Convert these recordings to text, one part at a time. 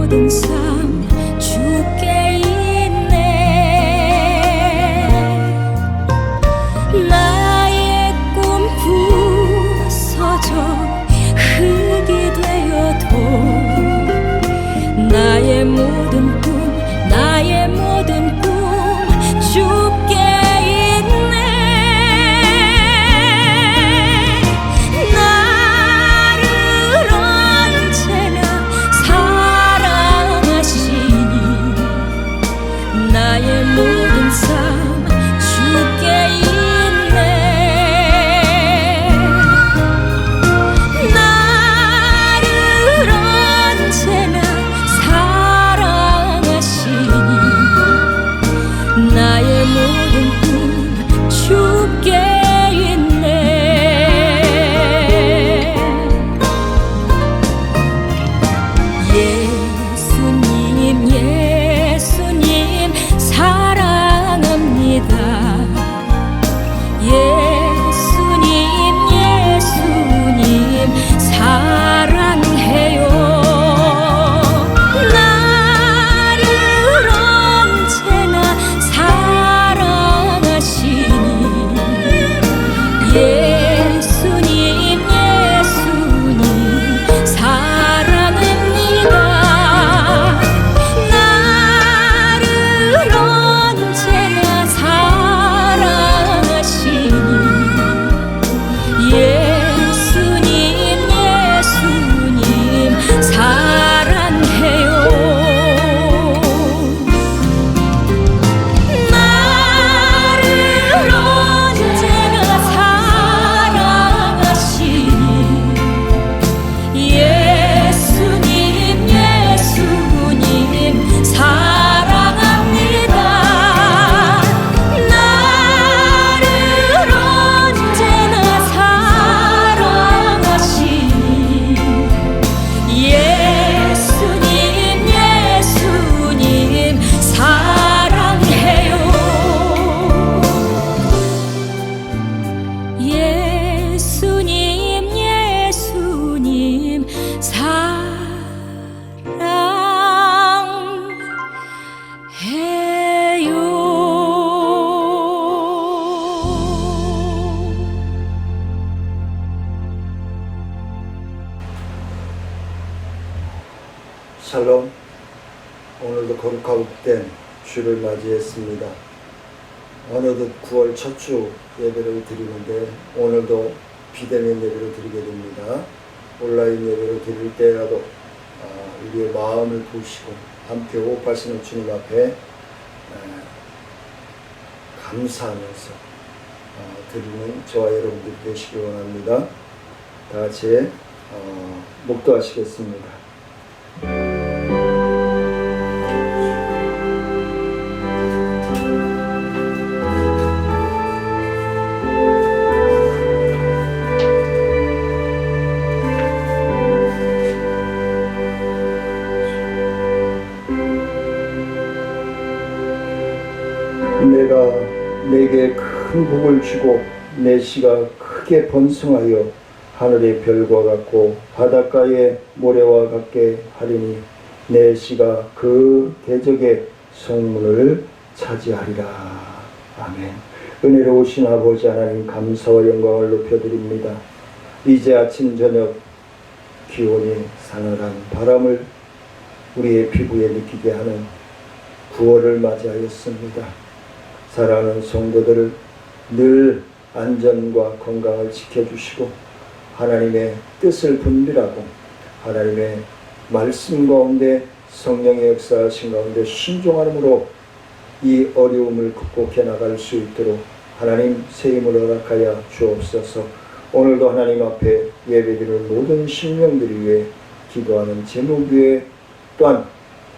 모든 삶 주께 있네. 나의 꿈 부서져 흙이 되어도 나의 모든 꿈 주께 있네. 나를 언제나 사랑하시니 나의 모든 삶 주께 있네. 나를 언제나 사랑하시니 나의 모든 꿈 주께 있네. 예수님 사랑합니다. 예수님 사랑해요. 나를 언제나 사랑하시니 예수님 사랑합니다. 나를 언제나 사랑하시니 예수님 사랑해요. 나를 언제나 사랑하시니 예수님 사랑합니다. 나를 언제나 사랑하시니 예수님 사랑해요. 예수님 사랑해요. 샬롬. 오늘도 거룩하고 복된 주를 맞이했습니다. 어느덧 9월 첫 주 예배를 드리는데 오늘도 비대면 예배를 드리게 됩니다. 온라인 예배를 드릴 때라도 우리의 마음을 보시고 함께 호흡하시는 주님 앞에 감사하면서 드리는 저와 여러분들이 되시기 원합니다. 다 같이 목도하시겠습니다. 내가 내게 큰 복을 주고 내 씨가 크게 번성하여 하늘의 별과 같고 바닷가의 모래와 같게 하리니 내 씨가 그 대적의 성문을 차지하리라. 아멘. 은혜로우신 아버지 하나님, 감사와 영광을 높여드립니다. 이제 아침 저녁 기온이 사늘한 바람을 우리의 피부에 느끼게 하는 9월을 맞이하였습니다. 사랑하는 성도들을 늘 안전과 건강을 지켜주시고 하나님의 뜻을 분별하고 하나님의 말씀 가운데 성령의 역사하신 가운데 순종함으로 이 어려움을 극복해 나갈 수 있도록 하나님 새 힘을 허락하여 주옵소서. 오늘도 하나님 앞에 예배드리는 모든 심령들 위해 기도하는 제목 위에 또한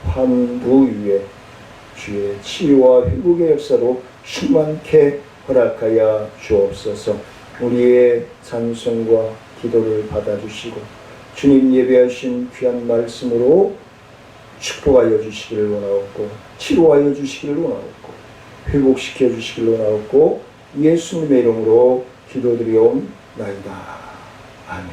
환부 위에 주의 치유와 회복의 역사로 충만케 허락하여 주옵소서. 우리의 찬송과 기도를 받아주시고 주님 예배하신 귀한 말씀으로 축복하여 주시기를 원하옵고 치료하여 주시기를 원하옵고 회복시켜 주시기를 원하옵고 예수님의 이름으로 기도드리옵나이다. 아멘.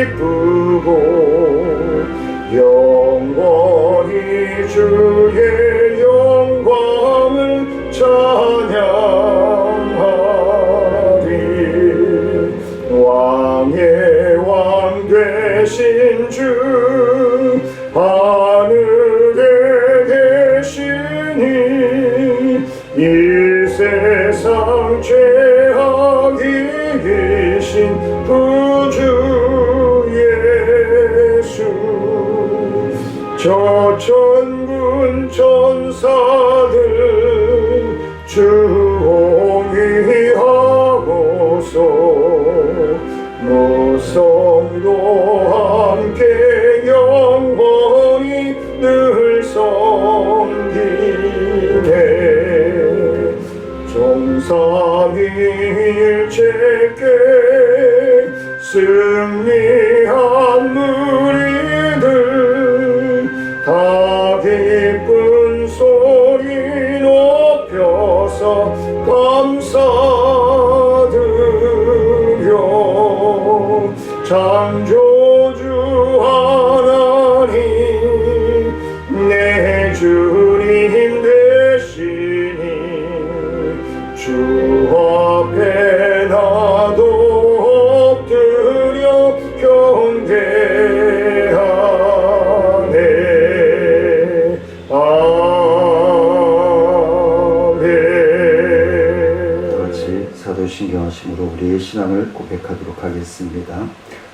기쁘고 영원히 주의 영광을 찬양하리. 왕의 왕 되신 주 하늘에 계시니 이 세상 죄악이 이신 구주 예수. 저 천군 천사들 주옹이하고서 모성도 함께 영원히 늘 섬기네. 종삼위일체께 승리한 무리들 다 기쁜 소리 높여서 감사드려. 창조주 하나님 내 주님 되시니 주 앞에 나도 엎드려 경배하네. 아멘. 같이 사도신경하심으로 우리의 신앙을 고백하도록 하겠습니다.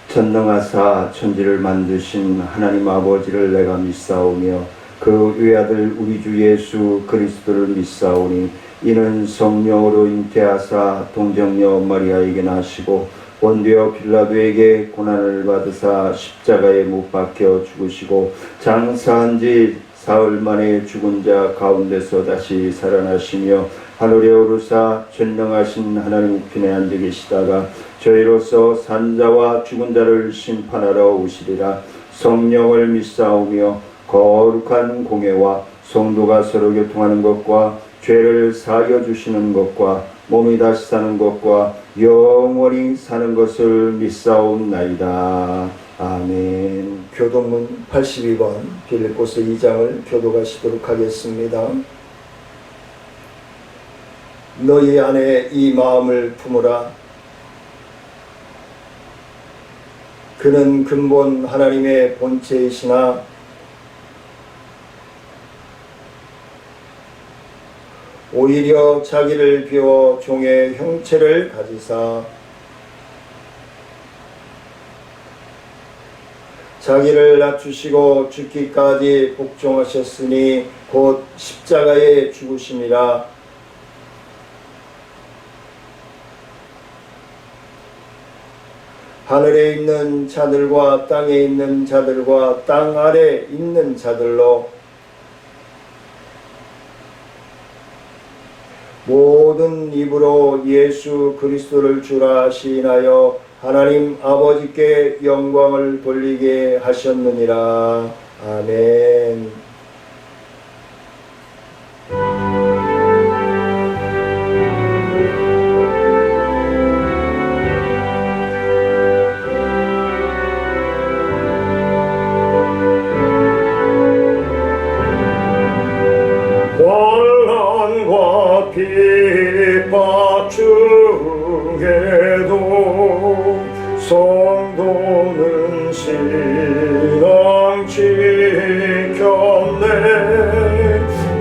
전능하사 천지를 만드신 하나님 아버지를 내가 믿사오며 그 외아들 우리 주 예수 그리스도를 믿사오니 이는 성령으로 잉태하사 동정녀 마리아에게 나시고 본디오 빌라도에게 고난을 받으사 십자가에 못 박혀 죽으시고 장사한 지 사흘 만에 죽은 자 가운데서 다시 살아나시며 하늘에 오르사 전능하신 하나님 우편에 앉아 계시다가 저희로서 산자와 죽은 자를 심판하러 오시리라. 성령을 믿사오며 거룩한 공예와 성도가 서로 교통하는 것과 죄를 사하여 주시는 것과 몸이 다시 사는 것과 영원히 사는 것을 믿사옵나이다. 아멘. 교동문 82번 빌립보서 2장을 교독하시도록 하겠습니다. 너희 안에 이 마음을 품으라. 그는 근본 하나님의 본체이시나 오히려 자기를 비워 종의 형체를 가지사 자기를 낮추시고 죽기까지 복종하셨으니 곧 십자가에 죽으심이라. 하늘에 있는 자들과 땅에 있는 자들과 땅 아래 있는 자들로 모든 입으로 예수 그리스도를 주라 시인하여 하나님 아버지께 영광을 돌리게 하셨느니라. 아멘. 환난과 핍박 중에도 성도는 신앙 지켰네.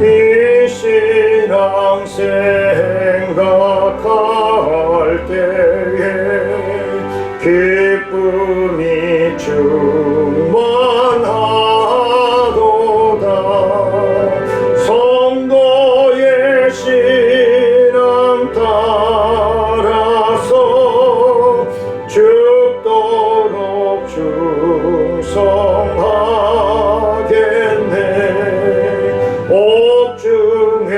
이 신앙 생각할 때에 기쁨이 충만하도다. 성도의 신앙 따라서 죽도록 충성하겠네. 옥중에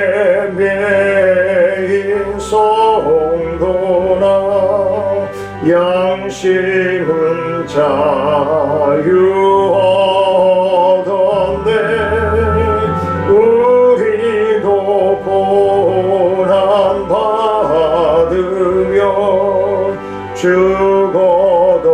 매인 성도나 양심은 자유 얻었네. 우리도 고난 받으며 죽어도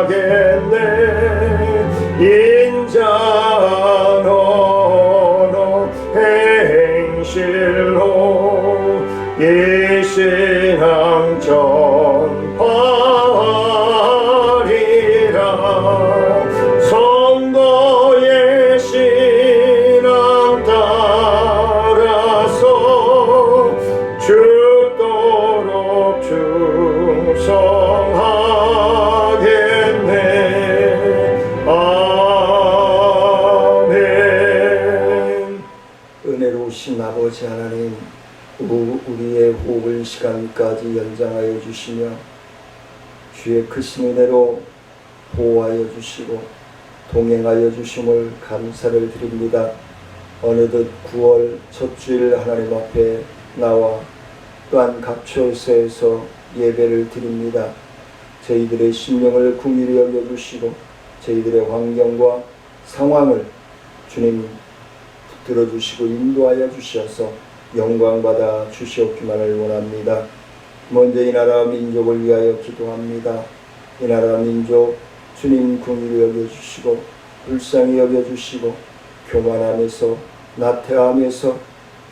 사랑하겠네. 인자노노 행실로 이 신앙 전파하리라. 성도의 신앙 따라서 죽도록 충성하겠네. 아멘. 은혜로우신 아버지 하나님, 우리의 호흡을 시간까지 연장하여 주시며 주의 크신 은혜로 보호하여 주시고 동행하여 주심을 감사를 드립니다. 어느덧 9월 첫 주일 하나님 앞에 나와 또한 각 처소에서 예배를 드립니다. 저희들의 심령을 긍휼히 여겨주시고 저희들의 환경과 상황을 주님 붙들어 주시고 인도하여 주셔서 영광받아 주시옵기만을 원합니다. 먼저 이 나라 민족을 위하여 기도합니다. 이 나라 민족 주님 긍휼히 여겨주시고 불쌍히 여겨주시고 교만함에서 나태함에서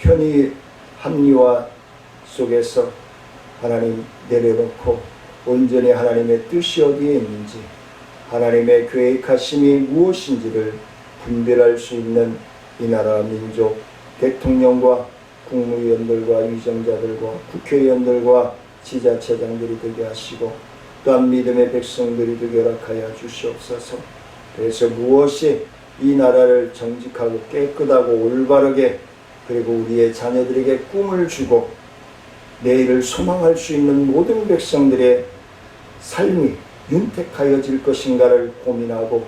편의 합리화 속에서 하나님 내려놓고 온전히 하나님의 뜻이 어디에 있는지 하나님의 계획하심이 무엇인지를 분별할 수 있는 이 나라 민족 대통령과 국무위원들과 위정자들과 국회의원들과 지자체장들이 되게 하시고 또한 믿음의 백성들이 되게 허락하여 주시옵소서. 그래서 무엇이 이 나라를 정직하고 깨끗하고 올바르게 그리고 우리의 자녀들에게 꿈을 주고 내일을 소망할 수 있는 모든 백성들의 삶이 윤택하여질 것인가를 고민하고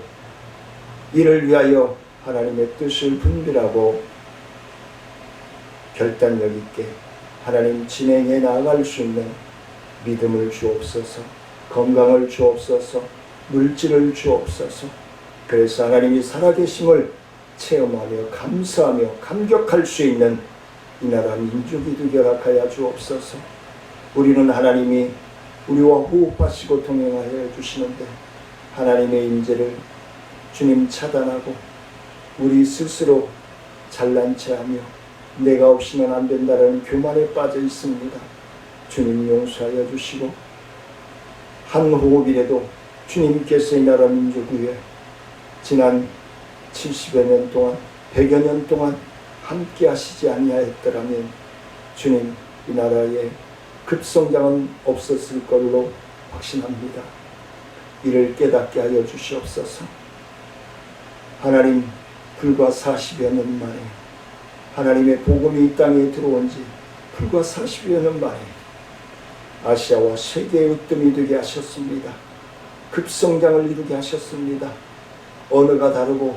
이를 위하여 하나님의 뜻을 분별하고 결단력 있게 하나님 진행해 나아갈 수 있는 믿음을 주옵소서. 건강을 주옵소서. 물질을 주옵소서. 그래서 하나님이 살아계심을 체험하며 감사하며 감격할 수 있는 이 나라 민족이 되게 허락하여 주옵소서. 우리는 하나님이 우리와 호흡하시고 동행하여 주시는데 하나님의 임재를 주님 차단하고 우리 스스로 잘난 체하며 내가 없이는 안 된다는 교만에 빠져 있습니다. 주님 용서하여 주시고 한 호흡이라도 주님께서 이 나라 민족 위에 지난 70여 년 동안 100여 년 동안 함께 하시지 아니하였더라면 주님 이 나라에 급성장은 없었을 걸로 확신합니다. 이를 깨닫게 하여 주시옵소서. 하나님 불과 40여 년 만에 하나님의 복음이 이 땅에 들어온 지 불과 40여 년 만에 아시아와 세계의 으뜸이 되게 하셨습니다. 급성장을 이루게 하셨습니다. 언어가 다르고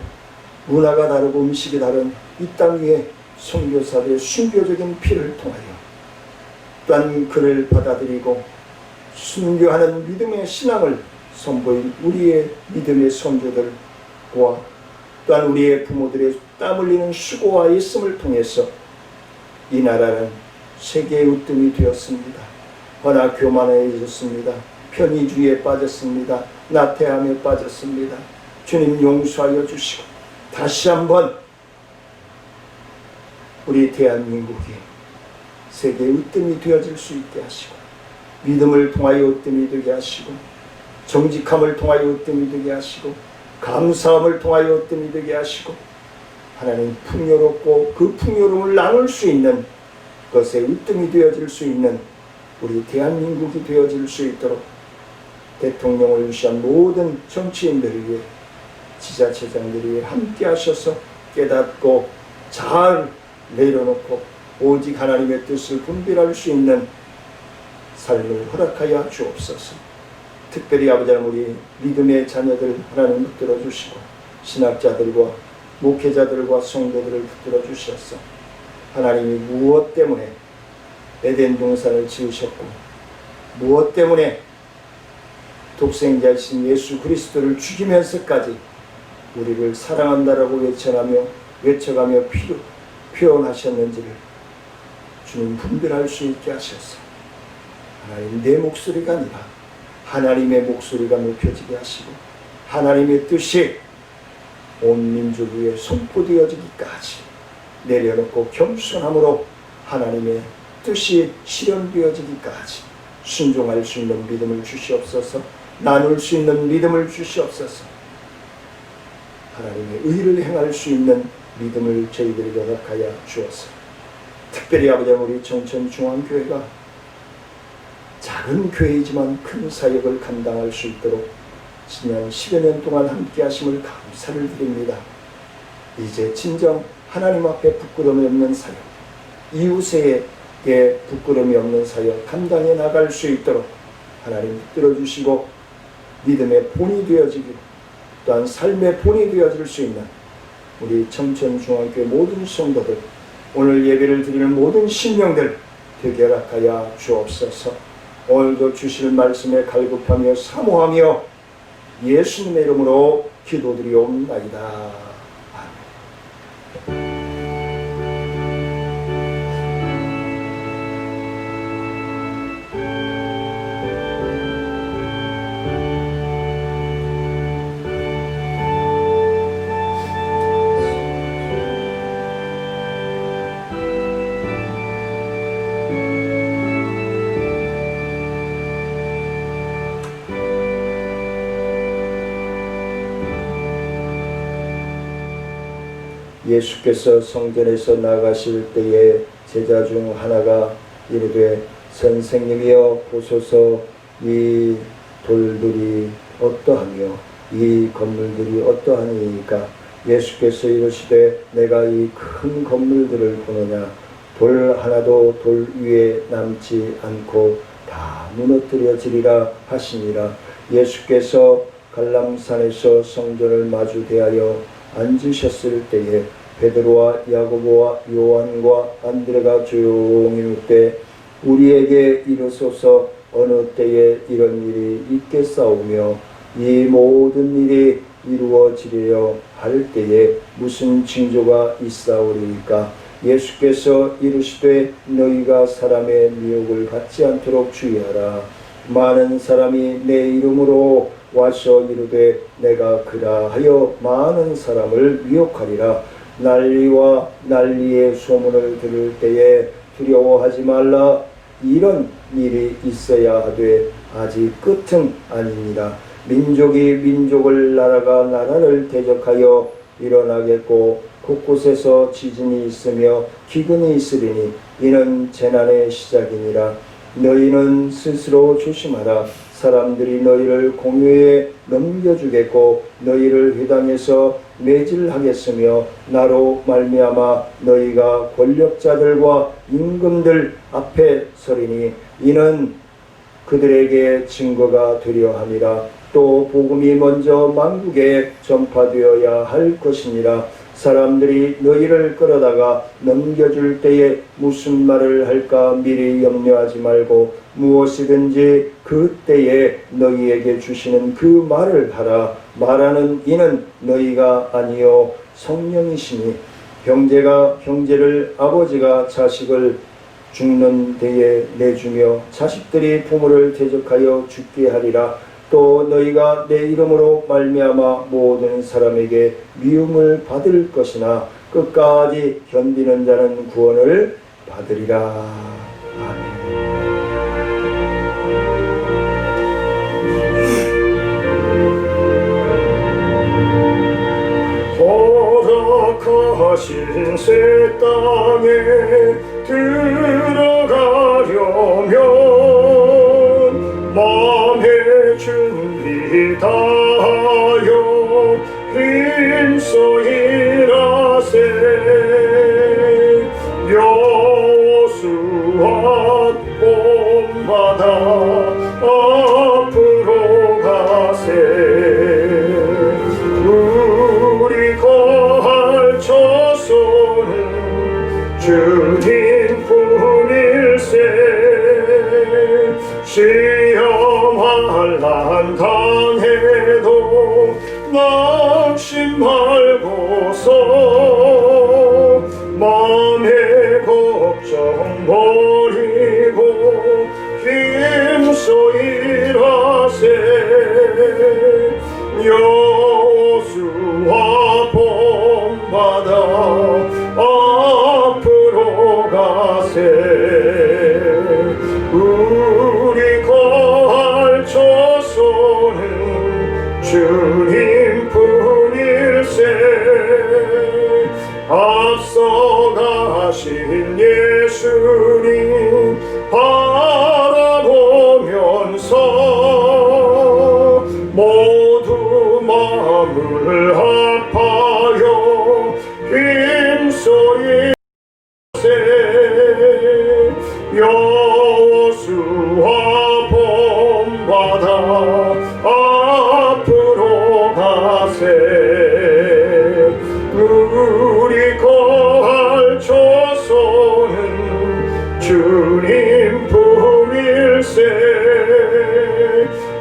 문화가 다르고 음식이 다른 이 땅 위에 선교사들의 순교적인 피를 통하여 또한 그를 받아들이고 순교하는 믿음의 신앙을 선보인 우리의 믿음의 선조들과 또한 우리의 부모들의 땀 흘리는 수고와 애씀을 통해서 이 나라는 세계의 으뜸이 되었습니다. 허나 교만해졌습니다. 편의주의에 빠졌습니다. 나태함에 빠졌습니다. 주님 용서하여 주시고 다시 한번 우리 대한민국이 세계의 으뜸이 되어질 수 있게 하시고 믿음을 통하여 으뜸이 되게 하시고 정직함을 통하여 으뜸이 되게 하시고 감사함을 통하여 으뜸이 되게 하시고 하나님 풍요롭고 그 풍요로움을 나눌 수 있는 것에 으뜸이 되어질 수 있는 우리 대한민국이 되어질 수 있도록 대통령을 위시한 모든 정치인들을 위해 지자체장들이 위해 함께 하셔서 깨닫고 잘 내려놓고 오직 하나님의 뜻을 분별할 수 있는 삶을 허락하여 주옵소서. 특별히 아버지 하나님 우리 믿음의 자녀들 하나님 붙들어 주시고 신학자들과 목회자들과 성도들을 붙들어 주셔서 하나님이 무엇 때문에 에덴 동산을 지으셨고 무엇 때문에 독생자이신 예수 그리스도를 죽이면서까지 우리를 사랑한다라고 외쳐가며 표현하셨는지를 주님 분별할 수 있게 하셔서 하나님, 내 목소리가 아니라 하나님의 목소리가 높여지게 하시고 하나님의 뜻이 온 민족 위에 선포되어지기까지 내려놓고 겸손함으로 하나님의 뜻이 실현되어지기까지 순종할 수 있는 믿음을 주시옵소서. 나눌 수 있는 믿음을 주시옵소서. 하나님의 의를 행할 수 있는 믿음을 저희들에게 허락하여 주옵소서. 특별히 아버지, 우리 청천중앙교회가 작은 교회이지만 큰 사역을 감당할 수 있도록 지난 10여 년 동안 함께 하심을 감사를 드립니다. 이제 진정 하나님 앞에 부끄러움이 없는 사역, 이웃에게 부끄러움이 없는 사역 감당해 나갈 수 있도록 하나님 붙들어주시고 믿음의 본이 되어지기로, 또한 삶의 본이 되어질 수 있는 우리 청천중앙교회 모든 성도들, 오늘 예배를 드리는 모든 신령들 되게 허락하여 주옵소서. 오늘도 주실 말씀에 갈급하며 사모하며 예수님의 이름으로 기도드리옵나이다. 아멘. 예수께서 성전에서 나가실 때에 제자 중 하나가 이르되 선생님이여 보소서, 이 돌들이 어떠하며 이 건물들이 어떠하니까? 예수께서 이르시되 내가 이 큰 건물들을 보느냐? 돌 하나도 돌 위에 남지 않고 다 무너뜨려지리라 하시니라. 예수께서 갈람산에서 성전을 마주 대하여 앉으셨을 때에 베드로와 야고보와 요한과 안드레가 조용히 묻되 우리에게 이르소서, 어느 때에 이런 일이 있겠사오며 이 모든 일이 이루어지려 할 때에 무슨 징조가 있사오리이까? 예수께서 이르시되 너희가 사람의 미혹을 받지 않도록 주의하라. 많은 사람이 내 이름으로 와서 이르되 내가 그라 하여 많은 사람을 미혹하리라. 난리와 난리의 소문을 들을 때에 두려워하지 말라. 이런 일이 있어야 하되 아직 끝은 아니니라. 민족이 민족을, 나라가 나라를 대적하여 일어나겠고 곳곳에서 지진이 있으며 기근이 있으리니 이는 재난의 시작이니라. 너희는 스스로 조심하라. 사람들이 너희를 공회에 넘겨주겠고 너희를 회당에서 매질하겠으며 나로 말미암아 너희가 권력자들과 임금들 앞에 서리니 이는 그들에게 증거가 되려 함이라. 또 복음이 먼저 만국에 전파되어야 할 것이니라. 사람들이 너희를 끌어다가 넘겨줄 때에 무슨 말을 할까 미리 염려하지 말고 무엇이든지 그때에 너희에게 주시는 그 말을 하라. 말하는 이는 너희가 아니요 성령이시니 형제가 형제를, 아버지가 자식을 죽는 데에 내주며 자식들이 부모를 대적하여 죽게 하리라. 또 너희가 내 이름으로 말미암아 모든 사람에게 미움을 받을 것이나 끝까지 견디는 자는 구원을 받으리라. 아멘. 허락하신 새 땅에 들어가려면 마음의 준비 다하여 힘써 일하세. 여호수아 본받아 앞으로 가세. 우리 거할 처소는 주님뿐일세. 시험할 난 당해도 낙심 말고서 마음의 걱정 버리고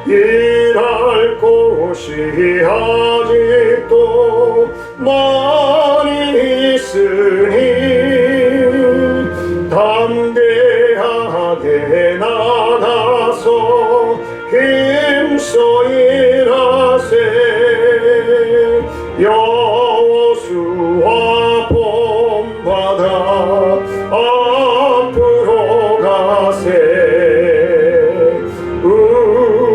일할 곳이 아직도 많이 있으니 담대하게 나가서 힘써 일하세. 여호수아 본받아 앞으로 가세.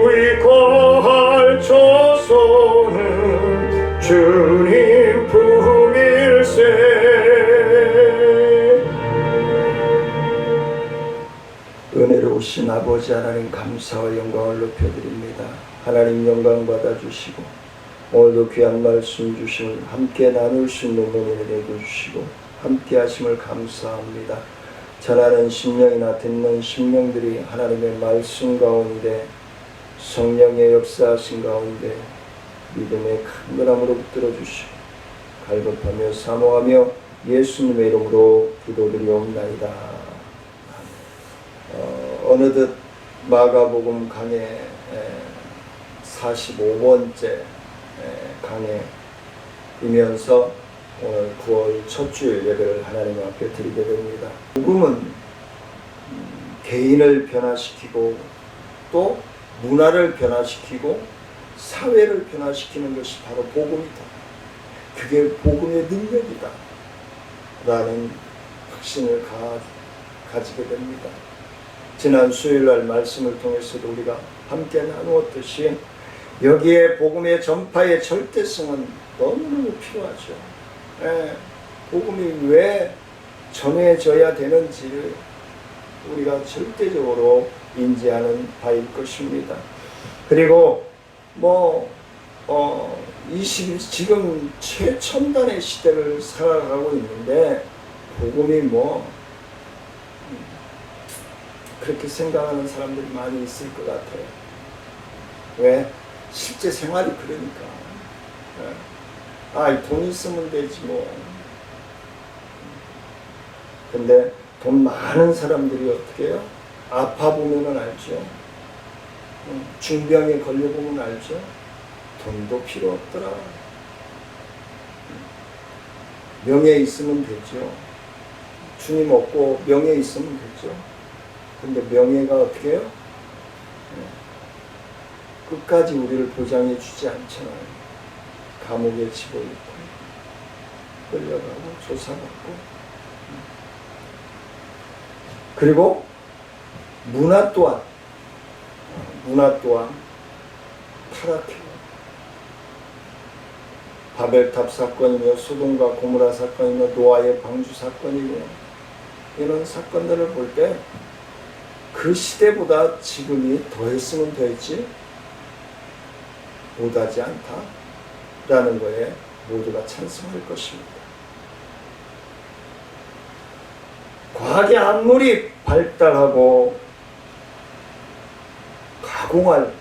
의거할 조소는 주님 품일세. 은혜로우신 아버지 하나님, 감사와 영광을 높여드립니다. 하나님 영광 받아주시고 오늘도 귀한 말씀 주심을 함께 나눌 수 있는 은혜를 내려주시고 함께 하심을 감사합니다. 전하는 심령이나 듣는 심령들이 하나님의 말씀 가운데 성령의 역사하신 가운데 믿음의 강건함으로 붙들어 주시고 갈급하며 사모하며 예수님의 이름으로 기도드리옵나이다. 어느덧 마가복음 강의 45번째 강의이면서 오늘 9월 첫 주일 예배를 하나님 앞에 드리게 됩니다. 복음은 개인을 변화시키고 또 문화를 변화시키고 사회를 변화시키는 것이 바로 복음이다. 그게 복음의 능력이다 라는 확신을 가지게 됩니다. 지난 수요일날 말씀을 통해서도 우리가 함께 나누었듯이 여기에 복음의 전파의 절대성은 너무너무 필요하죠. 복음이 왜 전해져야 되는지를 우리가 절대적으로 인지하는 바일 것입니다. 그리고 지금 최첨단의 시대를 살아가고 있는데 복음이 그렇게 생각하는 사람들이 많이 있을 것 같아요. 왜? 실제 생활이 그러니까. 돈 있으면 되지 뭐. 근데 돈 많은 사람들이 어떻게 해요? 아파보면 알죠. 중병에 걸려보면 알죠. 돈도 필요 없더라. 명예 있으면 되죠. 주님 없고 명예 있으면 되죠. 근데 명예가 어떻게 해요? 끝까지 우리를 보장해 주지 않잖아요. 감옥에 집어넣고 끌려가고 조사받고. 그리고 문화 또한 타락해요. 바벨탑 사건이며 소돔과 고모라 사건이며 노아의 방주 사건이며 이런 사건들을 볼 때 그 시대보다 지금이 더했으면 더했지 못하지 않다라는 거에 모두가 찬성할 것입니다. 과학이 아무리 발달하고 가공할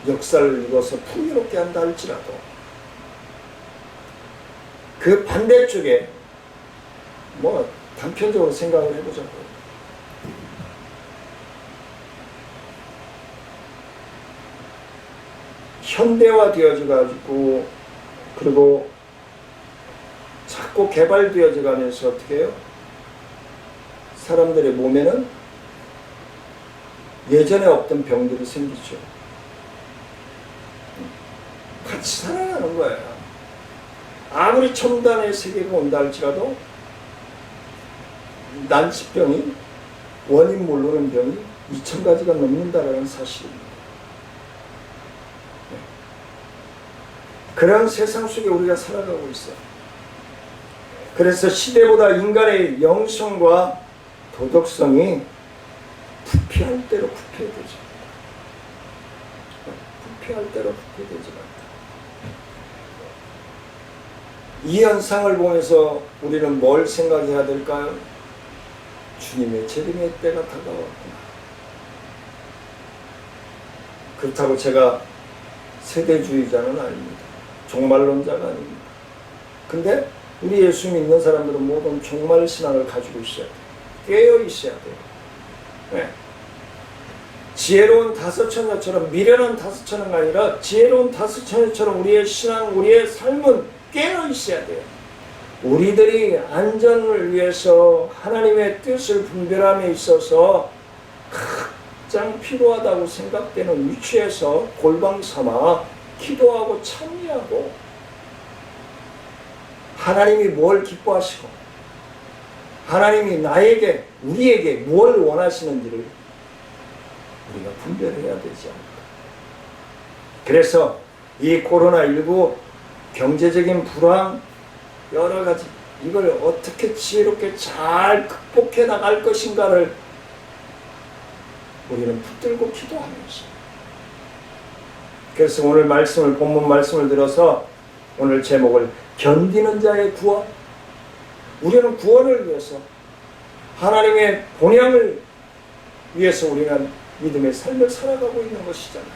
역사를 이뤄서 풍요롭게 한다 할지라도 그 반대쪽에 단편적으로 생각을 해보자고. 현대화 되어져 가지고 그리고 자꾸 개발되어져 가면서 어떻게 해요? 사람들의 몸에는 예전에 없던 병들이 생기죠. 같이 살아가는 거예요. 아무리 첨단의 세계가 온다 할지라도 난치병이 원인 모르는 병이 2,000가지가 넘는다라는 사실입니다. 그런 세상 속에 우리가 살아가고 있어요. 그래서 시대보다 인간의 영성과 도덕성이 부패할 대로 부패되죠. 부패할 대로 부패되지 않다. 이 현상을 보면서 우리는 뭘 생각해야 될까요? 주님의 재림의 때가 다가왔구나. 그렇다고 제가 세대주의자는 아닙니다. 종말론자가 아닙니다. 근데 우리 예수 믿는 사람들은 모든 종말 신앙을 가지고 있어야 돼요. 깨어 있어야 돼요. 네. 지혜로운 다섯 처녀처럼 미련한 다섯 처녀가 아니라 지혜로운 다섯 처녀처럼 우리의 신앙, 우리의 삶은 깨어 있어야 돼요. 우리들이 안전을 위해서 하나님의 뜻을 분별함에 있어서 가장 필요하다고 생각되는 위치에서 골방 삼아 기도하고 참여하고 하나님이 뭘 기뻐하시고 하나님이 나에게 우리에게 뭘 원하시는지를 우리가 분별해야 되지 않을까. 그래서 이 코로나19 경제적인 불황 여러 가지 이걸 어떻게 지혜롭게 잘 극복해 나갈 것인가를 우리는 붙들고 기도하면서, 그래서 오늘 말씀을 본문 말씀을 들어서 오늘 제목을 견디는 자의 구원, 우리는 구원을 위해서 하나님의 본향을 위해서 우리는 믿음의 삶을 살아가고 있는 것이잖아요.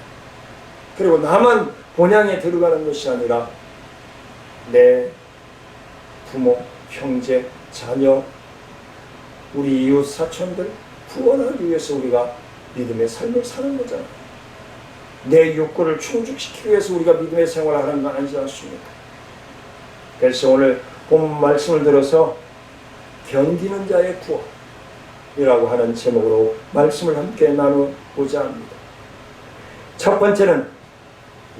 그리고 나만 본향에 들어가는 것이 아니라 내 부모, 형제, 자녀, 우리 이웃 사촌들 구원하기 위해서 우리가 믿음의 삶을 사는 거잖아요. 내 욕구를 충족시키기 위해서 우리가 믿음의 생활을 하는 건 아니지 않습니까? 그래서 오늘 본 말씀을 들어서 견디는 자의 구원이라고 하는 제목으로 말씀을 함께 나누고자 합니다. 첫 번째는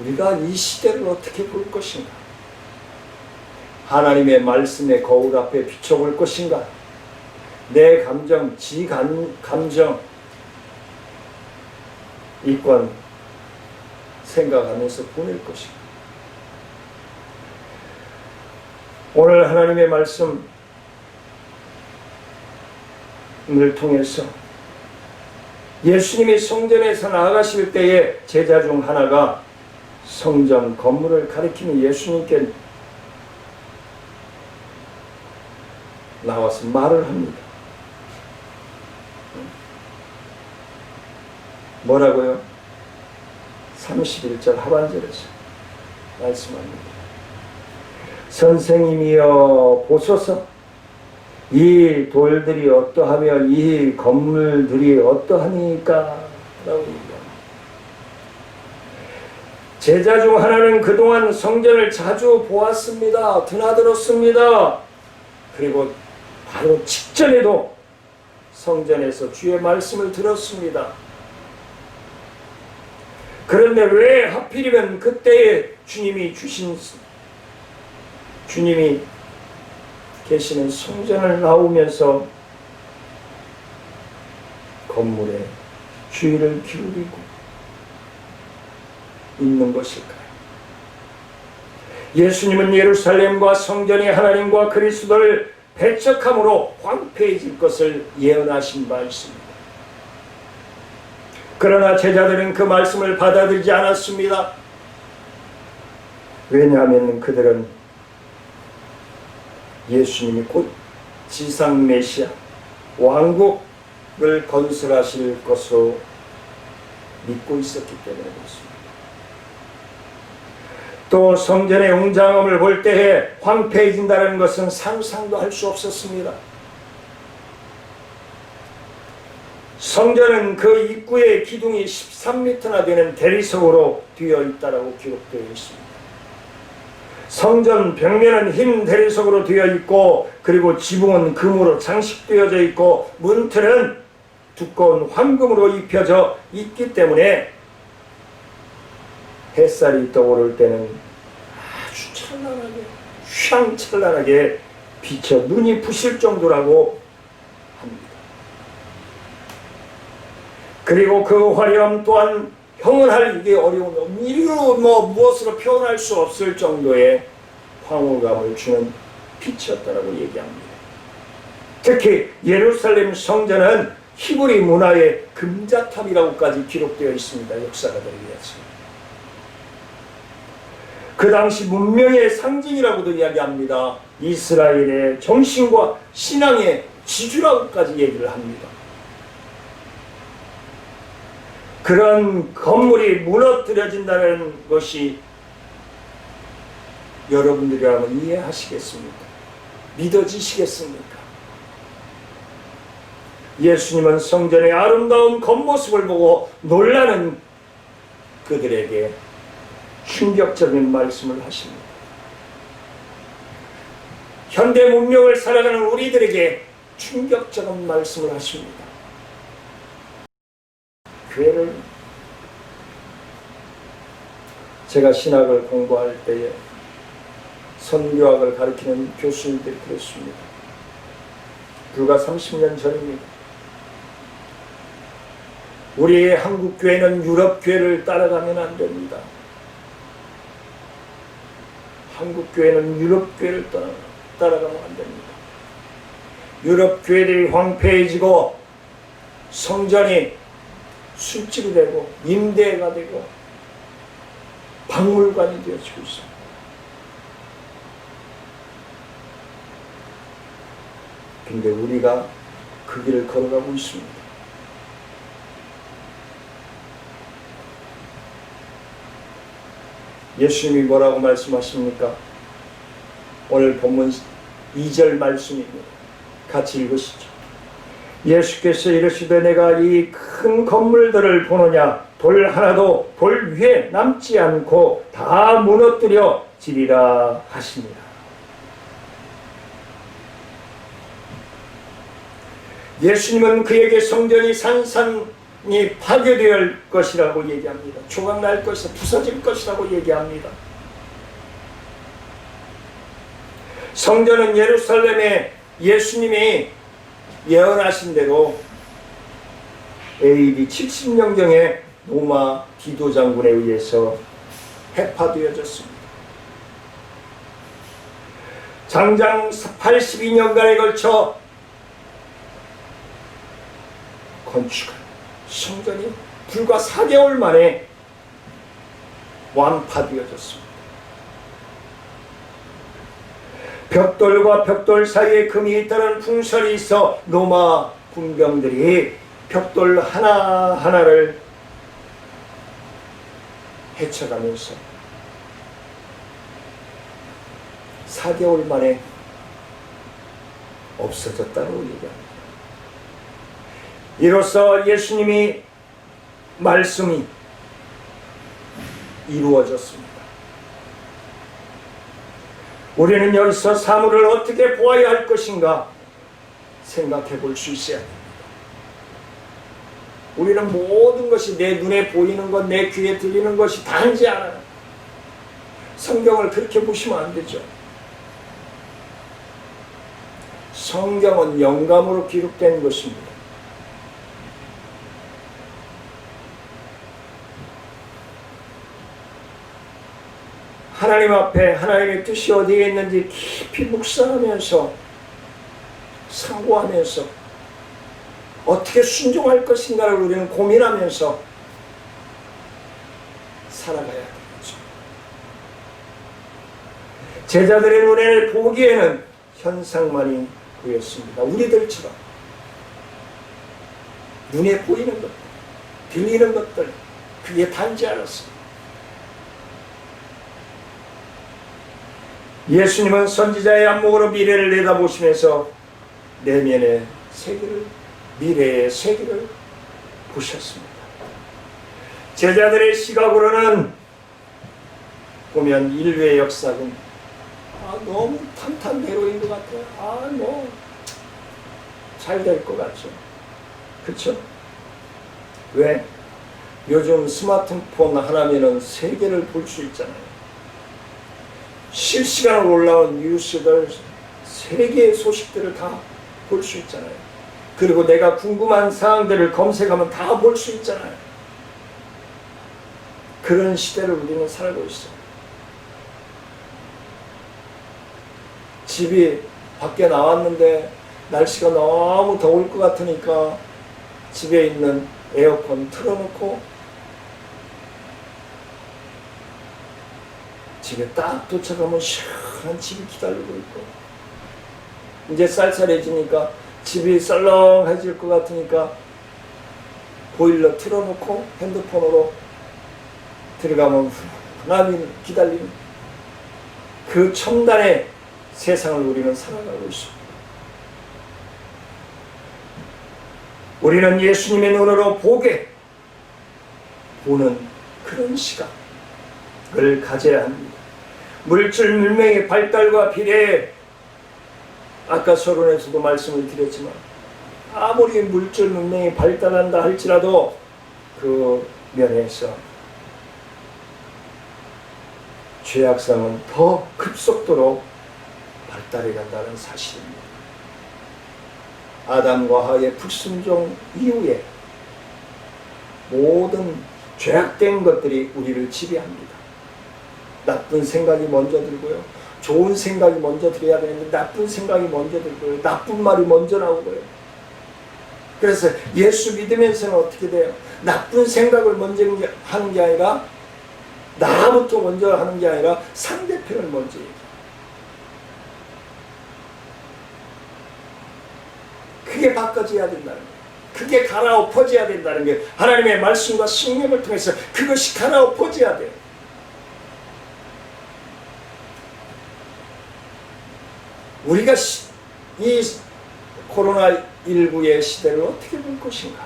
우리가 이 시대를 어떻게 볼 것인가? 하나님의 말씀의 거울 앞에 비춰볼 것인가? 내 감정, 감정, 이권 생각하면서 보낼 것인가? 오늘 하나님의 말씀을 통해서 예수님이 성전에서 나아가실 때에 제자 중 하나가 성전 건물을 가리키는 예수님께 나와서 말을 합니다. 뭐라고요? 31절 하반절에서 말씀합니다. 선생님이여 보소서, 이 돌들이 어떠하며 이 건물들이 어떠하니까? 라고 얘기합니다. 제자 중 하나는 그동안 성전을 자주 보았습니다. 드나들었습니다. 그리고 바로 직전에도 성전에서 주의 말씀을 들었습니다. 그런데 왜 하필이면 그때에 주님이 계시는 성전을 나오면서 건물에 주의를 기울이고 있는 것일까요? 예수님은 예루살렘과 성전이 하나님과 그리스도를 배척함으로 황폐해질 것을 예언하신 바 있습니다. 그러나 제자들은 그 말씀을 받아들이지 않았습니다. 왜냐하면 그들은 예수님이 곧 지상 메시아, 왕국을 건설하실 것으로 믿고 있었기 때문에 그렇습니다. 또 성전의 웅장함을 볼 때에 황폐해진다는 것은 상상도 할 수 없었습니다. 성전은 그 입구의 기둥이 13m나 되는 대리석으로 되어 있다고 기록되어 있습니다. 성전 벽면은 흰 대리석으로 되어 있고, 그리고 지붕은 금으로 장식되어져 있고, 문틀은 두꺼운 황금으로 입혀져 있기 때문에 햇살이 떠오를 때는 아주 찬란하게, 휘황찬란하게 비쳐 눈이 부실 정도라고 합니다. 그리고 그 화려함 또한 형언하기 어려운, 이로 무엇으로 표현할 수 없을 정도의 황홀감을 주는 빛이었다라고 얘기합니다. 특히 예루살렘 성전은 히브리 문화의 금자탑이라고까지 기록되어 있습니다. 역사가들에 의해서. 그 당시 문명의 상징이라고도 이야기합니다. 이스라엘의 정신과 신앙의 지주라고까지 얘기를 합니다. 그런 건물이 무너뜨려진다는 것이 여러분들이라면 이해하시겠습니까? 믿어지시겠습니까? 예수님은 성전의 아름다운 겉모습을 보고 놀라는 그들에게 충격적인 말씀을 하십니다. 현대 문명을 살아가는 우리들에게 충격적인 말씀을 하십니다. 교회를 제가 신학을 공부할 때에 선교학을 가르치는 교수님들이 그랬습니다. 불과 30년 전입니다. 우리의 한국 교회는 유럽 교회를 따라가면 안 됩니다. 한국 교회는 유럽 교회를 따라가면 안 됩니다. 유럽 교회들이 황폐해지고 성전이 술집이 되고 임대가 되고 박물관이 되어지고 있습니다. 근데 우리가 그 길을 걸어가고 있습니다. 예수님이 뭐라고 말씀하십니까? 오늘 본문 2절 말씀입니다. 같이 읽으시죠. 예수께서 이르시되 내가 이 큰 건물들을 보느냐 돌 하나도 돌 위에 남지 않고 다 무너뜨려 지리라 하시니라. 예수님은 그에게 성전이 산산이 파괴될 것이라고 얘기합니다. 조각날 것이다, 부서질 것이라고 얘기합니다. 성전은 예루살렘에 예수님이 예언하신 대로 AD 70년경에 로마 디도 장군에 의해서 해파되어졌습니다. 장장 82년간에 걸쳐 건축한 성전이 불과 4개월 만에 완파되어졌습니다. 벽돌과 벽돌 사이에 금이 있다는 풍설이 있어 로마 군병들이 벽돌 하나하나를 헤쳐가면서 4개월 만에 없어졌다고 얘기합니다. 이로써 예수님이 말씀이 이루어졌습니다. 우리는 여기서 사물을 어떻게 보아야 할 것인가 생각해 볼 수 있어야 합니다. 우리는 모든 것이 내 눈에 보이는 것, 내 귀에 들리는 것이 다인지 알아요. 성경을 그렇게 보시면 안 되죠. 성경은 영감으로 기록된 것입니다. 하나님 앞에 하나님의 뜻이 어디에 있는지 깊이 묵상하면서 상고하면서 어떻게 순종할 것인가를 우리는 고민하면서 살아가야 되겠죠. 제자들의 눈에 보기에는 현상만이 보였습니다. 우리들처럼 눈에 보이는 것들, 들리는 것들, 그게 단지 않았습니다. 예수님은 선지자의 안목으로 미래를 내다보시면서 내면의 세계를, 미래의 세계를 보셨습니다. 제자들의 시각으로는 보면 인류의 역사는 너무 탄탄대로인 것 같아요. 뭐 잘 될 것 같죠. 그렇죠? 왜? 요즘 스마트폰 하나면은 세계를 볼 수 있잖아요. 실시간으로 올라온 뉴스들, 세계의 소식들을 다 볼 수 있잖아요. 그리고 내가 궁금한 사항들을 검색하면 다 볼 수 있잖아요. 그런 시대를 우리는 살고 있어요. 집이 밖에 나왔는데 날씨가 너무 더울 것 같으니까 집에 있는 에어컨 틀어놓고 집에 딱 도착하면 시원한 집이 기다리고 있고, 이제 쌀쌀해지니까 집이 썰렁해질 것 같으니까 보일러 틀어놓고 핸드폰으로 들어가면 훈훈함이 기다리는 그 첨단의 세상을 우리는 살아가고 있습니다. 우리는 예수님의 눈으로 보는 그런 시각을 가져야 합니다. 물질 문명의 발달과 비례해 아까 서론에서도 말씀을 드렸지만 아무리 물질 문명이 발달한다 할지라도 그 면에서 죄악성은 더 급속도로 발달해 간다는 사실입니다. 아담과 하와의 불순종 이후에 모든 죄악된 것들이 우리를 지배합니다. 나쁜 생각이 먼저 들고요. 좋은 생각이 먼저 들어야 되는데 나쁜 생각이 먼저 들고요. 나쁜 말이 먼저 나오고요. 그래서 예수 믿으면서는 어떻게 돼요? 나쁜 생각을 먼저 하는 게 아니라 나부터 먼저 하는 게 아니라 상대편을 먼저 얘기해요. 그게 바꿔져야 된다는 거예요. 그게 갈아엎어져야 된다는 게 하나님의 말씀과 성령을 통해서 그것이 갈아엎어져야 돼요. 우리가 이 코로나19의 시대를 어떻게 볼 것인가?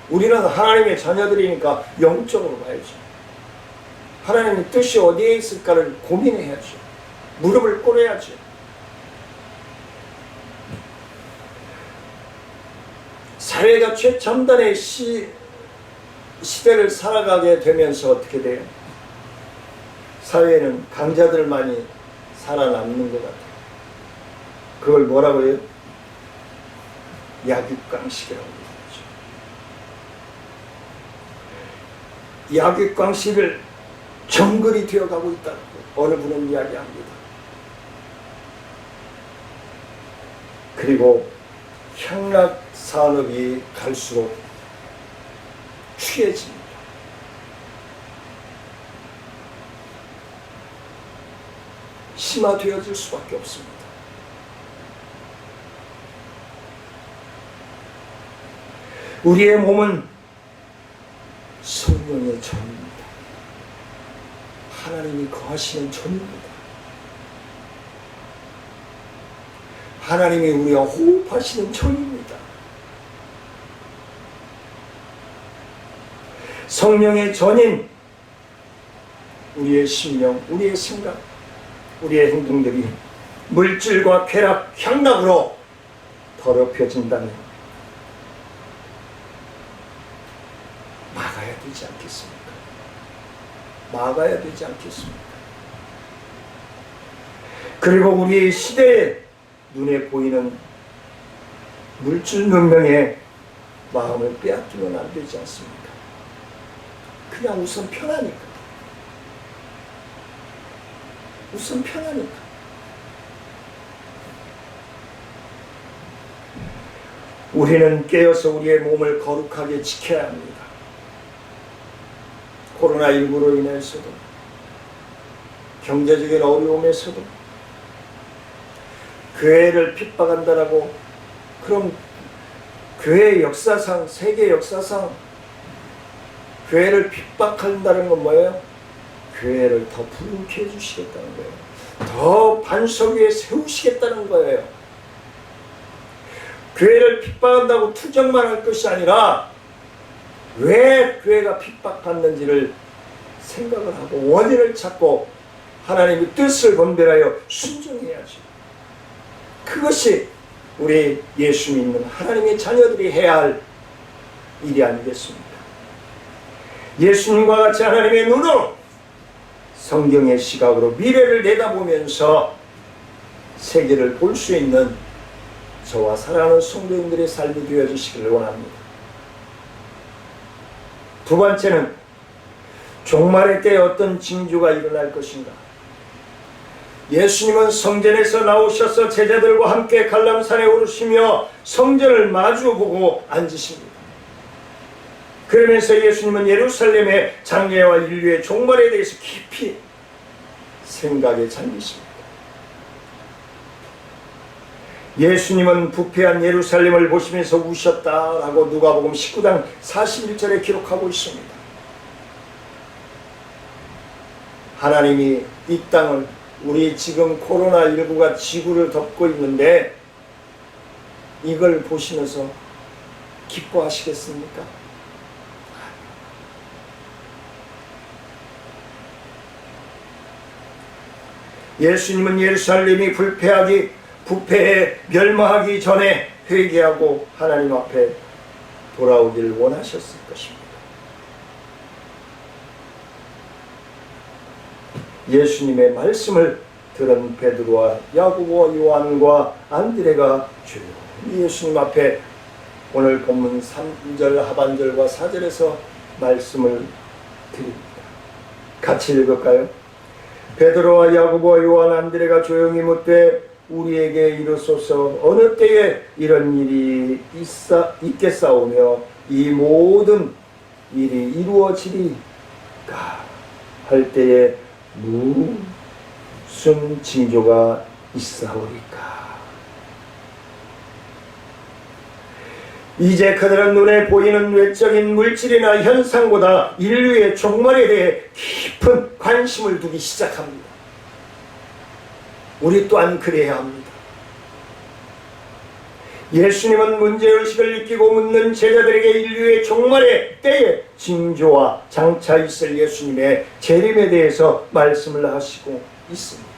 우리는 하나님의 자녀들이니까 영적으로 봐야죠. 하나님의 뜻이 어디에 있을까를 고민해야죠. 무릎을 꿇어야죠. 사회가 최첨단의 시대를 살아가게 되면서 어떻게 돼요? 사회에는 강자들만이 살아남는 것 같아요. 그걸 뭐라고 해요? 약육강식이라고 그러죠. 약육강식을 정글이 되어가고 있다고 어느 분은 이야기합니다. 그리고 향락산업이 갈수록 취해집니다. 심화되어질 수밖에 없습니다. 우리의 몸은 성령의 전입니다. 하나님이 거하시는 전입니다. 하나님이 우리와 호흡하시는 전입니다. 성령의 전인 우리의 심령, 우리의 생각, 우리의 행동들이 물질과 쾌락, 향락으로 더럽혀진다면 막아야 되지 않겠습니까? 막아야 되지 않겠습니까? 그리고 우리 시대에 눈에 보이는 물질 문명의 마음을 빼앗기면 안 되지 않습니까? 그냥 우선 편하니까. 우선 편하니까. 우리는 깨어서 우리의 몸을 거룩하게 지켜야 합니다. 코로나19로 인해서도 경제적인 어려움에서도 교회를 핍박한다라고, 그럼 교회 역사상, 세계 역사상 교회를 핍박한다는 건 뭐예요? 교회를 더 부흥케 해주시겠다는 거예요. 더 반석 위에 세우시겠다는 거예요. 교회를 핍박한다고 투정만 할 것이 아니라 왜 교회가 핍박받는지를 생각을 하고 원인을 찾고 하나님의 뜻을 분별하여 순종해야죠. 그것이 우리 예수 믿는 하나님의 자녀들이 해야 할 일이 아니겠습니까? 예수님과 같이 하나님의 눈으로 성경의 시각으로 미래를 내다보면서 세계를 볼 수 있는 저와 사랑하는 성도님들의 삶이 되어주시기를 원합니다. 두 번째는 종말의 때에 어떤 징조가 일어날 것인가? 예수님은 성전에서 나오셔서 제자들과 함께 갈람산에 오르시며 성전을 마주보고 앉으십니다. 그러면서 예수님은 예루살렘의 장래와 인류의 종말에 대해서 깊이 생각에 잠기십니다. 예수님은 부패한 예루살렘을 보시면서 우셨다라고 누가복음 19장 41절에 기록하고 있습니다. 하나님이 이 땅을, 우리 지금 코로나19가 지구를 덮고 있는데 이걸 보시면서 기뻐하시겠습니까? 예수님은 예루살렘이 부패해 멸망하기 전에 회개하고 하나님 앞에 돌아오길 원하셨을 것입니다. 예수님의 말씀을 들은 베드로와 야고보와 요한과 안드레가 조용히 예수님 앞에 오늘 본문 3절 하반절과 4절에서 말씀을 드립니다. 같이 읽을까요? 베드로와 야고보와 요한 안드레가 조용히 묻되 우리에게 이르소서 어느 때에 이런 일이 있겠사오며 이 모든 일이 이루어지리까 할 때에 무슨 징조가 있사오리까. 이제 그들은 눈에 보이는 외적인 물질이나 현상보다 인류의 종말에 대해 깊은 관심을 두기 시작합니다. 우리 또한 그래야 합니다. 예수님은 문제의식을 느끼고 묻는 제자들에게 인류의 종말의 때에 징조와 장차 있을 예수님의 재림에 대해서 말씀을 하시고 있습니다.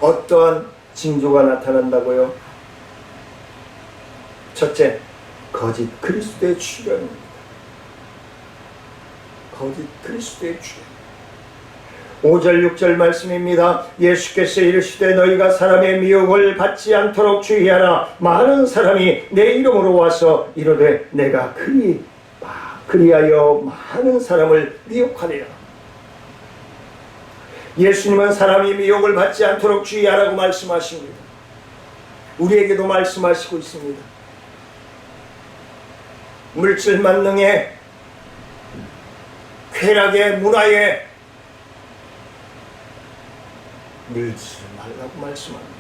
어떠한 징조가 나타난다고요? 첫째, 거짓 그리스도의 출현입니다. 거짓 그리스도의 출현. 5절 6절 말씀입니다. 예수께서 이르시되 너희가 사람의 미혹을 받지 않도록 주의하라. 많은 사람이 내 이름으로 와서 이르되 내가 그리하여 많은 사람을 미혹하리라. 예수님은 사람이 미혹을 받지 않도록 주의하라고 말씀하십니다. 우리에게도 말씀하시고 있습니다. 물질 만능에 쾌락의 문화에 물지 말라고 말씀합니다.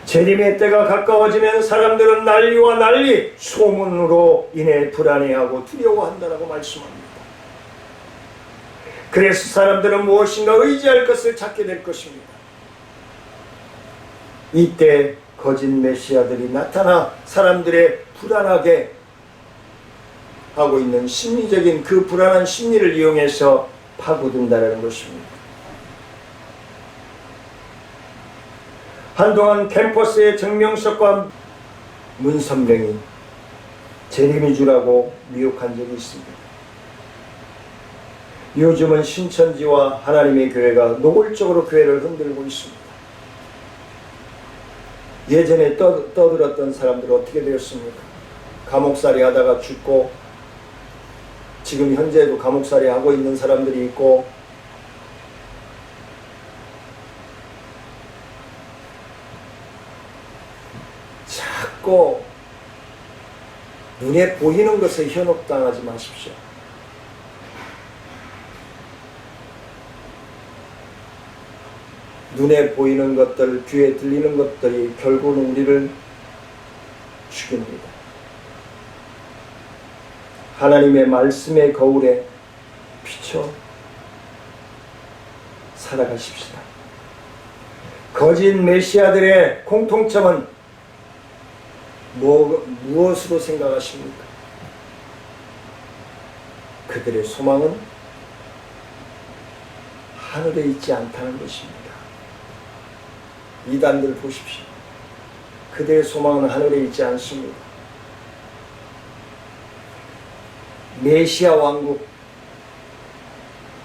재림의 때가 가까워지면 사람들은 난리와 난리, 소문으로 인해 불안해하고 두려워한다라고 말씀합니다. 그래서 사람들은 무엇인가 의지할 것을 찾게 될 것입니다. 이때 거짓 메시아들이 나타나 사람들의 불안하게 하고 있는 심리적인 그 불안한 심리를 이용해서 파고든다는 것입니다. 한동안 캠퍼스의 증명서과 문선명이 재림이 주라고 미혹한 적이 있습니다. 요즘은 신천지와 하나님의 교회가 노골적으로 교회를 흔들고 있습니다. 예전에 떠들었던 사람들은 어떻게 되었습니까? 감옥살이 하다가 죽고 지금 현재도 감옥살이 하고 있는 사람들이 있고 자꾸 눈에 보이는 것에 현혹당하지 마십시오. 눈에 보이는 것들, 귀에 들리는 것들이 결국은 우리를 죽입니다. 하나님의 말씀의 거울에 비춰 살아가십시다. 거짓 메시아들의 공통점은 무엇으로 생각하십니까? 그들의 소망은 하늘에 있지 않다는 것입니다. 이단들 보십시오. 그들의 소망은 하늘에 있지 않습니다. 메시아 왕국,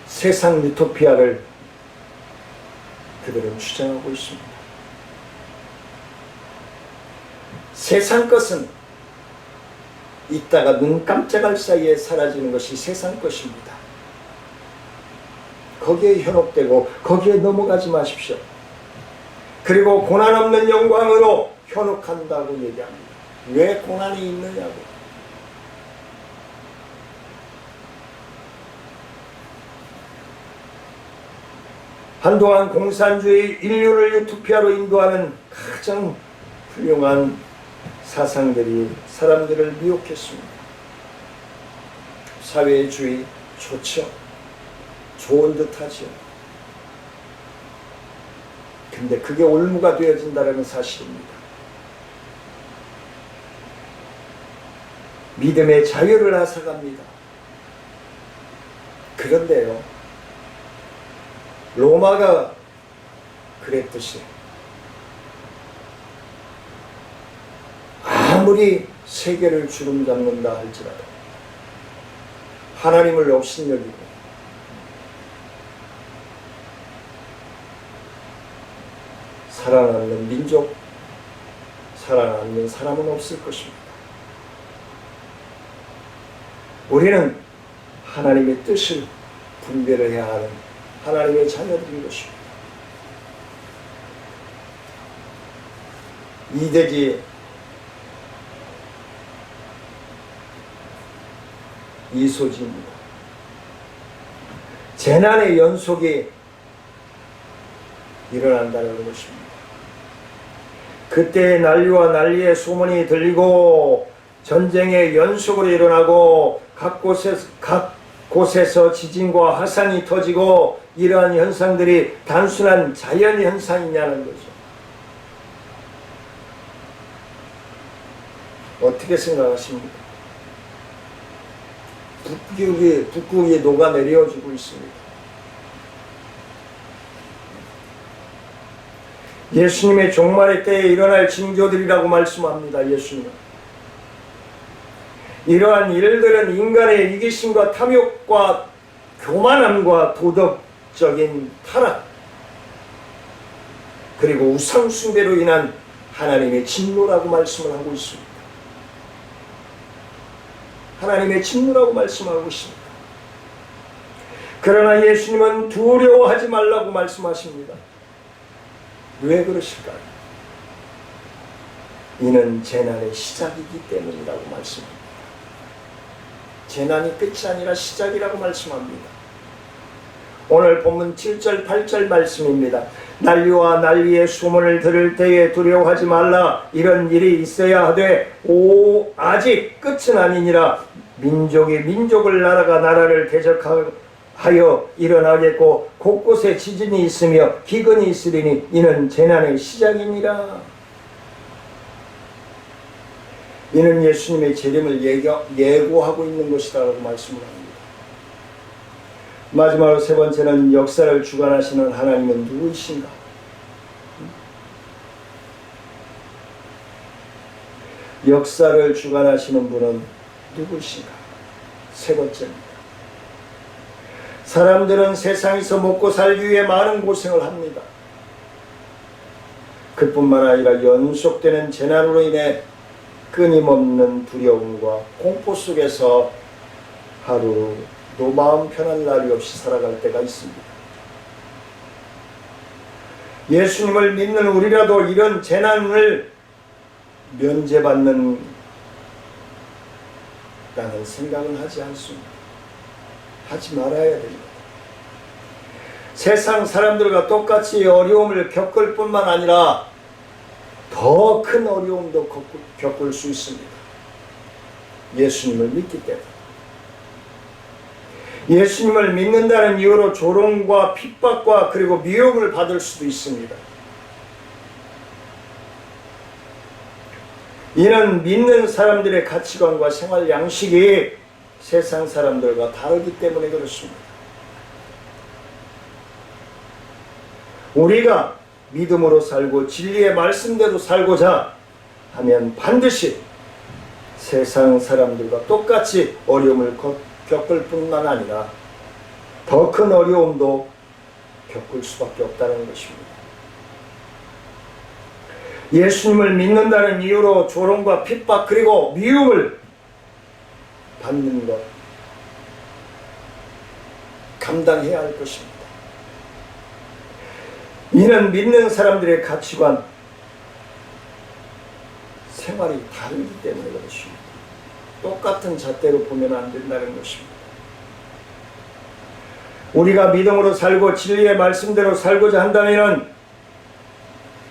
세상 유토피아를 그들은 주장하고 있습니다. 세상 것은 있다가 눈 깜짝할 사이에 사라지는 것이 세상 것입니다. 거기에 현혹되고 거기에 넘어가지 마십시오. 그리고 고난 없는 영광으로 현혹한다고 얘기합니다. 왜 고난이 있느냐고. 한동안 공산주의 인류를 유토피아로 인도하는 가장 훌륭한 사상들이 사람들을 미혹했습니다. 사회주의 좋죠. 좋은 듯하죠. 근데 그게 올무가 되어진다는 사실입니다. 믿음의 자유를 앗아갑니다. 그런데요, 로마가 그랬듯이 아무리 세계를 주름잡는다 할지라도 하나님을 업신여기고 살아남는 민족, 살아남는 사람은 없을 것입니다. 우리는 하나님의 뜻을 분별해야 하는 하나님의 자녀들인 것입니다. 이대지 이소지입니다. 재난의 연속이 일어난다는 것입니다. 그때 난리와 난리의 소문이 들리고 전쟁의 연속으로 일어나고 각 곳에서 지진과 화산이 터지고 이러한 현상들이 단순한 자연 현상이냐는 거죠. 어떻게 생각하십니까? 북극이 녹아내려지고 있습니다. 예수님의 종말의 때에 일어날 징조들이라고 말씀합니다. 예수님은 이러한 일들은 인간의 이기심과 탐욕과 교만함과 도덕적인 타락 그리고 우상숭배로 인한 하나님의 진노라고 말씀을 하고 있습니다. 하나님의 진노라고 말씀하고 있습니다. 그러나 예수님은 두려워하지 말라고 말씀하십니다. 왜 그러실까요? 이는 재난의 시작이기 때문이라고 말씀합니다. 재난이 끝이 아니라 시작이라고 말씀합니다. 오늘 본문 7절 8절 말씀입니다. 난리와 난리의 소문을 들을 때에 두려워하지 말라. 이런 일이 있어야 하되 아직 끝은 아니니라. 민족이 민족을 나라가 나라를 대적하여 일어나겠고 곳곳에 지진이 있으며 기근이 있으리니 이는 재난의 시작이니라. 이는 예수님의 재림을 예고하고 있는 것이라고 말씀을 합니다. 마지막으로 세 번째는 역사를 주관하시는 하나님은 누구이신가? 역사를 주관하시는 분은 누구이신가? 세 번째입니다. 사람들은 세상에서 먹고 살기 위해 많은 고생을 합니다. 그뿐만 아니라 연속되는 재난으로 인해 끊임없는 두려움과 공포 속에서 하루도 마음 편한 날이 없이 살아갈 때가 있습니다. 예수님을 믿는 우리라도 이런 재난을 면제받는 라는 생각은 하지 않습니다. 하지 말아야 됩니다. 세상 사람들과 똑같이 어려움을 겪을 뿐만 아니라 더 큰 어려움도 겪을 수 있습니다. 예수님을 믿기 때문에. 예수님을 믿는다는 이유로 조롱과 핍박과 그리고 미움을 받을 수도 있습니다. 이는 믿는 사람들의 가치관과 생활 양식이 세상 사람들과 다르기 때문에 그렇습니다. 우리가 믿음으로 살고 진리의 말씀대로 살고자 하면 반드시 세상 사람들과 똑같이 어려움을 겪을 뿐만 아니라 더 큰 어려움도 겪을 수밖에 없다는 것입니다. 예수님을 믿는다는 이유로 조롱과 핍박 그리고 미움을 받는 것 감당해야 할 것입니다. 이는 믿는 사람들의 가치관, 생활이 다르기 때문에 그렇습니다. 똑같은 잣대로 보면 안 된다는 것입니다. 우리가 믿음으로 살고 진리의 말씀대로 살고자 한다면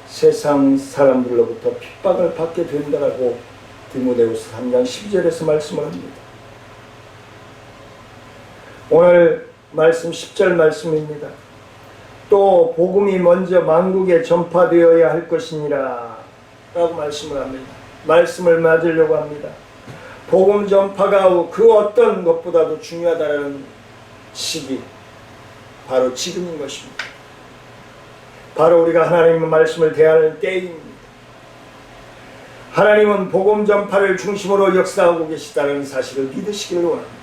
세상 사람들로부터 핍박을 받게 된다라고 디모데후서 3장 12절에서 말씀을 합니다. 오늘 말씀 10절 말씀입니다. 또 복음이 먼저 만국에 전파되어야 할 것이니라 라고 말씀을 합니다. 말씀을 맞으려고 합니다. 복음 전파가 그 어떤 것보다도 중요하다는 시기 바로 지금인 것입니다. 바로 우리가 하나님의 말씀을 대하는 때입니다. 하나님은 복음 전파를 중심으로 역사하고 계시다는 사실을 믿으시기를 원합니다.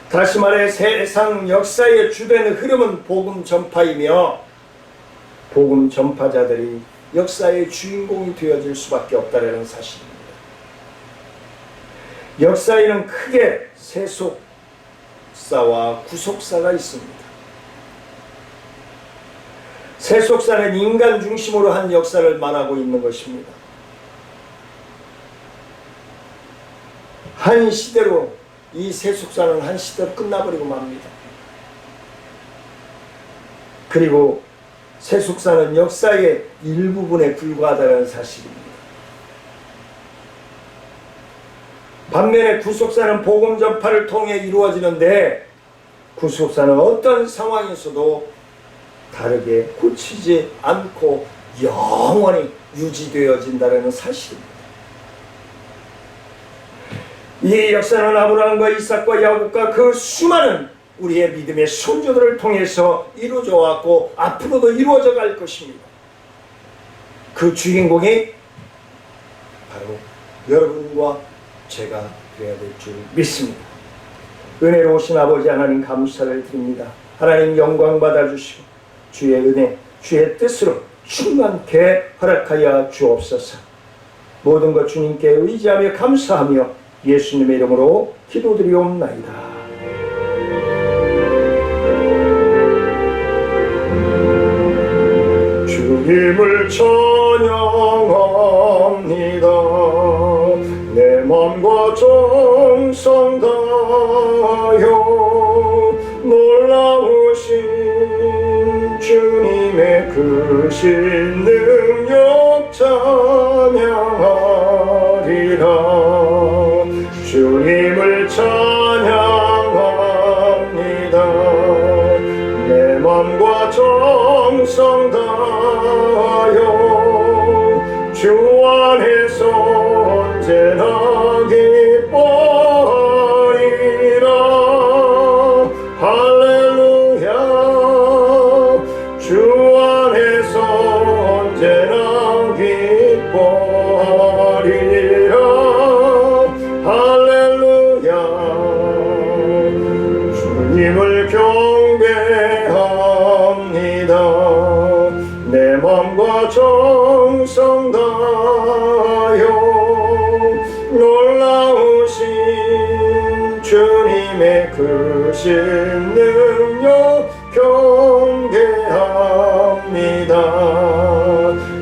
다시 말해 세상 역사의 주된 흐름은 복음 전파이며 복음 전파자들이 역사의 주인공이 되어질 수밖에 없다는 사실입니다. 역사에는 크게 세속사와 구속사가 있습니다. 세속사는 인간 중심으로 한 역사를 말하고 있는 것입니다. 한 시대로 이 세속사는 한 시대로 끝나버리고 맙니다. 그리고 세속사는 역사의 일부분에 불과하다는 사실입니다. 반면에 구속사는 복음 전파를 통해 이루어지는데 구속사는 어떤 상황에서도 다르게 고치지 않고 영원히 유지되어진다는 사실입니다. 이 역사는 아브라함과 이삭과 야곱과 그 수많은 우리의 믿음의 선조들을 통해서 이루어져 왔고 앞으로도 이루어져 갈 것입니다. 그 주인공이 바로 여러분과 제가 되어야 될 줄 믿습니다. 은혜로우신 아버지 하나님 감사를 드립니다. 하나님 영광 받아주시고 주의 은혜, 주의 뜻으로 충만케 허락하여 주옵소서. 모든 것 주님께 의지하며 감사하며 예수님의 이름으로 기도드리옵나이다. 주님을 찬양합니다. 내 맘과 정성 다하여 놀라우신 주님의 크신 능력 찬양하리라. 주님을 찬양합니다. 내 맘과 정성 다하여 주 안에서 언제나 기뻐하리라. 할렐루야. 주 안에서 언제나 기뻐하리라. 할렐루야. 주님을 경배합니다. 내 맘과 정성 다하여 놀라우신 주님의 크신 능력 경배합니다.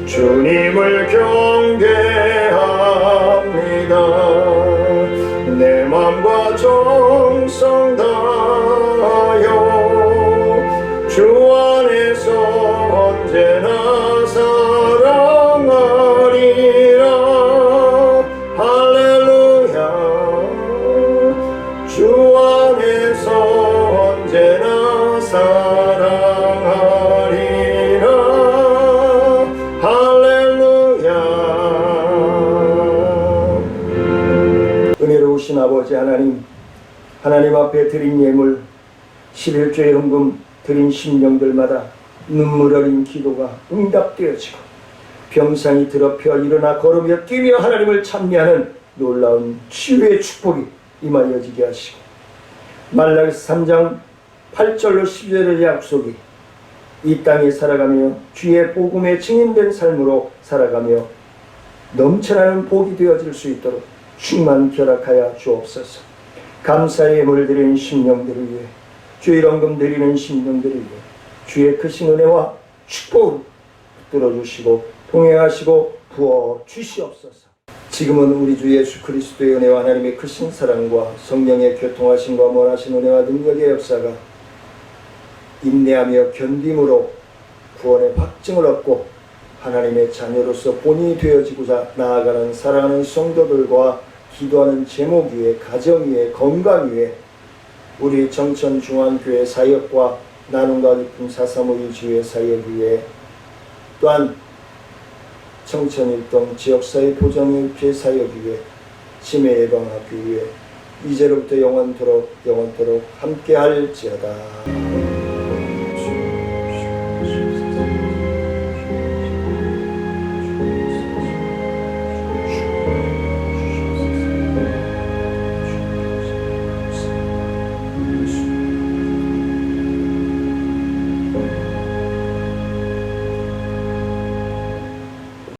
주님을 경배합니다. 내 맘과 정성 다하여 주 안에서 언제나 사랑하리라. 할렐루야. 주 안에서 언제나 사랑하리라. 할렐루야. 은혜로우신 아버지 하나님, 하나님 앞에 드린 예물, 11조의 헌금 드린 심령들마다 눈물 어린 기도가 응답되어지고 병상이 더럽혀 일어나 걸으며 뛰며 하나님을 찬미하는 놀라운 치유의 축복이 임하여지게 하시고 말라기서 3장 8절로 10절의 약속이 이 땅에 살아가며 주의 복음에 증인된 삶으로 살아가며 넘쳐나는 복이 되어질 수 있도록 충만 결합하여 주옵소서. 감사의 예물 드리는 심령들을 위해, 주의 헌금 드리는 심령들을 위해 주의 크신 은혜와 축복을 붙들어주시고 동행하시고 부어주시옵소서. 지금은 우리 주 예수 그리스도의 은혜와 하나님의 크신 사랑과 성령의 교통하심과 원하신 은혜와 능력의 역사가 인내하며 견딤으로 구원의 확증을 얻고 하나님의 자녀로서 본인이 되어지고자 나아가는 사랑하는 성도들과 기도하는 제목 위에, 가정 위에, 건강 위에, 우리 정천중앙교회 사역과 나눔과 깊은 431 주의 사역 위에, 또한 청천일동 지역사회 보전의 피해 사역이 위해 치매 예방하기 위해 이제로부터 영원토록 함께할지어다.